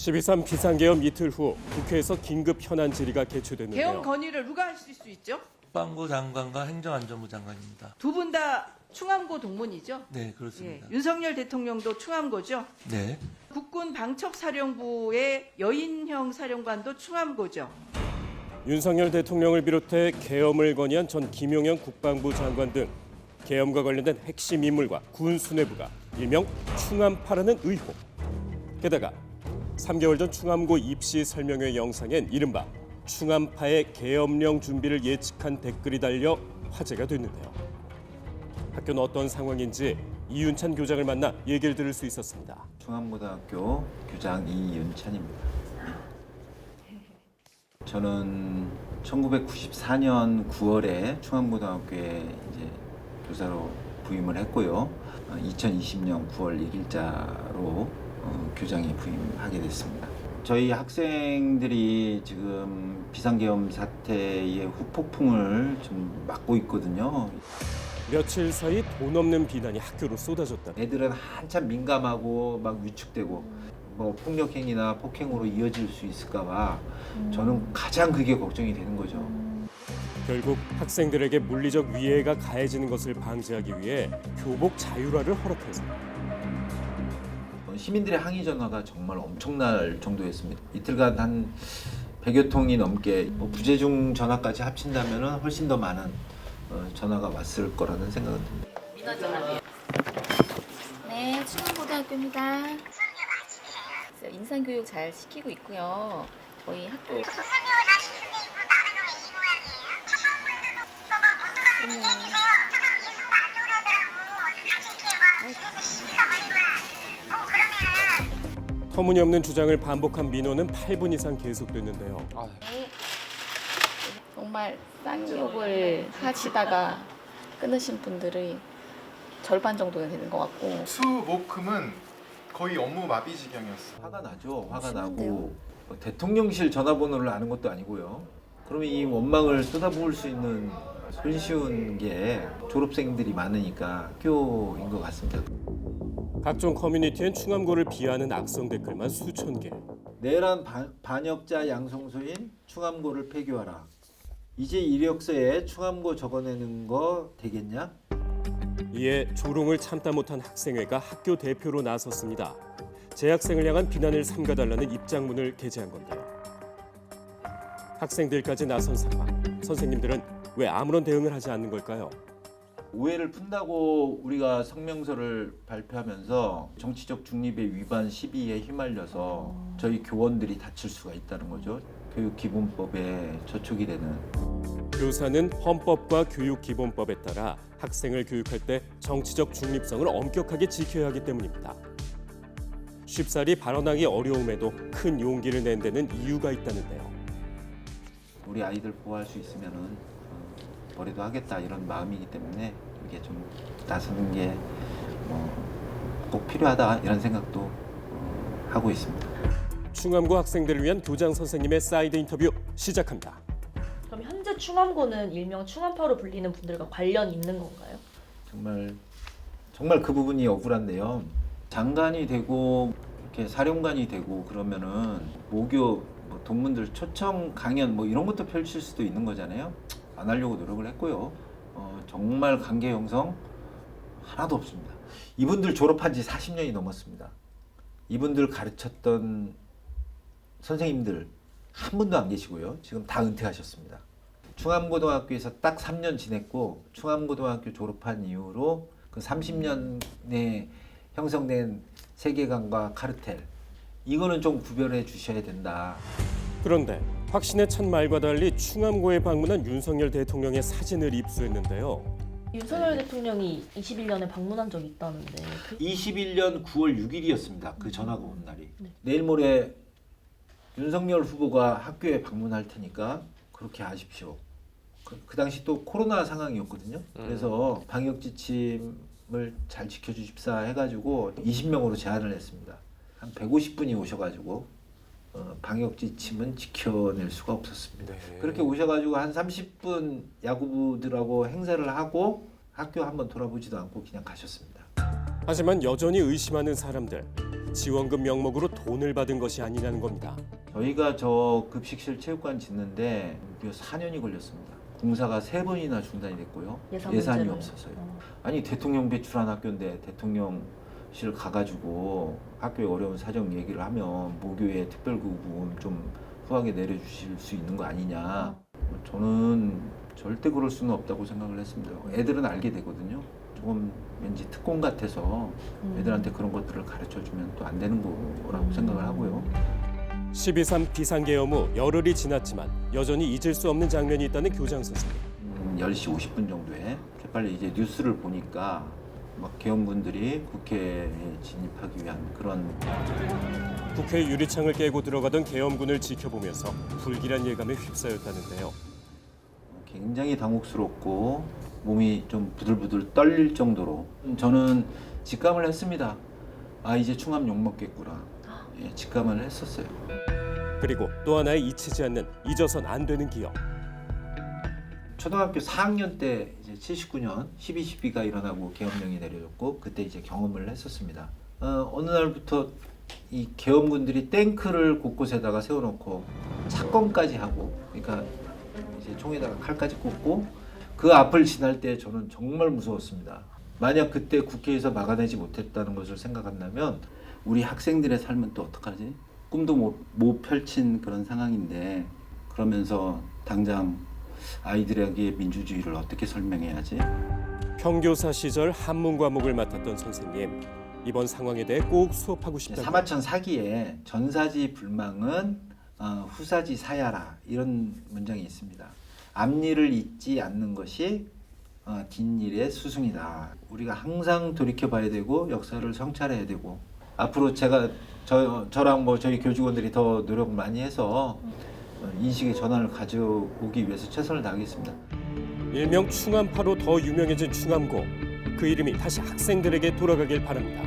12.3 비상계엄 이틀 후 국회에서 긴급 현안 질의가 개최됐는데요. 계엄 건의를 누가 하실 수 있죠? 국방부 장관과 행정안전부 장관입니다. 두 분 다 충암고 동문이죠? 네, 그렇습니다. 윤석열 대통령도 충암고죠? 네. 국군 방첩사령부의 여인형 사령관도 충암고죠? 윤석열 대통령을 비롯해 계엄을 건의한 전 김용현 국방부 장관 등 계엄과 관련된 핵심 인물과 군 수뇌부가 일명 충암파라는 의혹. 게다가 3개월 전 충암고 입시 설명회 영상엔 이른바 충암파의 계엄령 준비를 예측한 댓글이 달려 화제가 됐는데요. 학교는 어떤 상황인지 이윤찬 교장을 만나 얘기를 들을 수 있었습니다. 충암고등학교 교장 이윤찬입니다. 저는 1994년 9월에 충암고등학교에 이제 교사로 부임을 했고요. 2020년 9월 1일자로 교장에 부임하게 됐습니다. 저희 학생들이 지금 비상계엄 사태의 후폭풍을 좀 맞고 있거든요. 며칠 사이 돈 없는 비난이 학교로 쏟아졌다. 애들은 한참 민감하고 막 위축되고 뭐 폭력행위나 폭행으로 이어질 수 있을까 봐 저는 가장 그게 걱정이 되는 거죠. 결국 학생들에게 물리적 위해가 가해지는 것을 방지하기 위해 교복 자율화를 허락해서 시민들의 항의 전화가 정말 엄청날 정도였습니다. 이틀간 한 100여 통이 넘게 부재중 전화까지 합친다면 훨씬 더 많은 전화가 왔을 거라는 생각은 듭니다. 네, 충암고등학교입니다. 인상교육 잘 시키고 있고요. 저희 학교 터무니없는 주장을 반복한 민원은 8분 이상 계속됐는데요. 정말 쌍욕을 하시다가 끊으신 분들이 절반 정도는 되는 것 같고 수목금은 거의 업무 마비 지경이었어. 화가 나죠. 화가 나고 대통령실 전화번호를 아는 것도 아니고요. 그러면 이 원망을 쏟아부을 수 있는 손쉬운 게 졸업생들이 많으니까 학교인 것 같습니다. 각종 커뮤니티엔 충암고를 비하하는 악성 댓글만 수천 개. 내란 반역자 양성소인 충암고를 폐교하라. 이제 이력서에 충암고 적어내는 거 되겠냐? 이에 조롱을 참다 못한 학생회가 학교 대표로 나섰습니다. 재학생을 향한 비난을 삼가달라는 입장문을 게재한 건데요. 학생들까지 나선 상황. 선생님들은 왜 아무런 대응을 하지 않는 걸까요? 오해를 푼다고 우리가 성명서를 발표하면서 정치적 중립의 위반 시비에 휘말려서 저희 교원들이 다칠 수가 있다는 거죠. 교육기본법에 저촉이 되는. 교사는 헌법과 교육기본법에 따라 학생을 교육할 때 정치적 중립성을 엄격하게 지켜야 하기 때문입니다. 쉽사리 발언하기 어려움에도 큰 용기를 낸 데는 이유가 있다는데요. 우리 아이들 보호할 수 있으면은 뭐라도 하겠다 이런 마음이기 때문에 이게 좀 나서는 게 꼭 필요하다 이런 생각도 하고 있습니다. 충암고 학생들을 위한 교장 선생님의 사이드 인터뷰 시작합니다. 그럼 현재 충암고는 일명 충암파로 불리는 분들과 관련이 있는 건가요? 정말 그 부분이 억울한데요. 장관이 되고 이렇게 사령관이 되고 그러면은 모교 동문들 초청 강연 이런 것도 펼칠 수도 있는 거잖아요. 안 하려고 노력을 했고요. 정말 관계 형성 하나도 없습니다. 이분들 졸업한 지 40년이 넘었습니다. 이분들 가르쳤던 선생님들 한 분도 안 계시고요. 지금 다 은퇴하셨습니다. 충암고등학교에서 딱 3년 지냈고 충암고등학교 졸업한 이후로 그 30년 내에 형성된 세계관과 카르텔 이거는 좀 구별해 주셔야 된다. 그런데 확신의 첫 말과 달리 충암고에 방문한 윤석열 대통령의 사진을 입수했는데요. 윤석열 대통령이 21년에 방문한 적이 있다는데 21년 9월 6일이었습니다. 그 전화가 온 날이. 내일 모레 윤석열 후보가 학교에 방문할 테니까 그렇게 하십시오. 그 당시 또 코로나 상황이었거든요. 그래서 방역 지침을 잘 지켜주십사 해가지고 20명으로 제안을 했습니다. 한 150분이 오셔가지고 방역 지침은 지켜낼 수가 없었습니다. 네. 그렇게 오셔가지고 한 30분 야구부들하고 행사를 하고 학교 한번 돌아보지도 않고 그냥 가셨습니다. 하지만 여전히 의심하는 사람들. 지원금 명목으로 돈을 받은 것이 아니냐는 겁니다. 저희가 저 급식실 체육관 짓는데 무려 4년이 걸렸습니다. 공사가 3번이나 중단이 됐고요. 예산 예산이 문제로요. 없어서요. 아니 대통령 배출한 학교인데 대통령실 가가지고 학교의 어려운 사정 얘기를 하면 모교의 특별교부금 좀 후하게 내려주실 수 있는 거 아니냐. 저는 절대 그럴 수는 없다고 생각을 했습니다. 애들은 알게 되거든요. 조금 왠지 특권 같아서 애들한테 그런 것들을 가르쳐주면 또 안 되는 거라고 생각을 하고요. 12.3 비상계엄 후 열흘이 지났지만 여전히 잊을 수 없는 장면이 있다는 교장 선생님. 10시 50분 정도에 빨리 이제 뉴스를 보니까 막 계엄군들이 국회에 진입하기 위한 그런 국회 유리창을 깨고 들어가던 계엄군을 지켜보면서 불길한 예감에 휩싸였다는데요. 굉장히 당혹스럽고 몸이 좀 부들부들 떨릴 정도로 저는 직감을 했습니다. 아 이제 충암 욕먹겠구나. 예, 직감을 했었어요. 그리고 또 하나의 잊히지 않는 잊어선 안 되는 기억. 초등학교 4학년 때 이제 79년 12.12가 일어나고 계엄령이 내려졌고 그때 이제 경험을 했었습니다. 어느 날부터 이 계엄군들이 탱크를 곳곳에다가 세워놓고 착검까지 하고, 그러니까 이제 총에다가 칼까지 꽂고 그 앞을 지날 때 저는 정말 무서웠습니다. 만약 그때 국회에서 막아내지 못했다는 것을 생각한다면 우리 학생들의 삶은 또 어떡하지? 꿈도 못 펼친 그런 상황인데 그러면서 당장 아이들에게 민주주의를 어떻게 설명해야지? 평교사 시절 한문 과목을 맡았던 선생님. 이번 상황에 대해 꼭 수업하고 싶다고. 사마천 사기에 전사지 불망은 후사지 사야라 이런 문장이 있습니다. 앞일을 잊지 않는 것이 뒷일의 수승이다. 우리가 항상 돌이켜봐야 되고 역사를 성찰해야 되고 앞으로 제가 저랑 뭐 저희 교직원들이 더 노력 많이 해서 인식의 전환을 가져오기 위해서 최선을 다하겠습니다. 일명 충암파로 더 유명해진 충암고. 그 이름이 다시 학생들에게 돌아가길 바랍니다.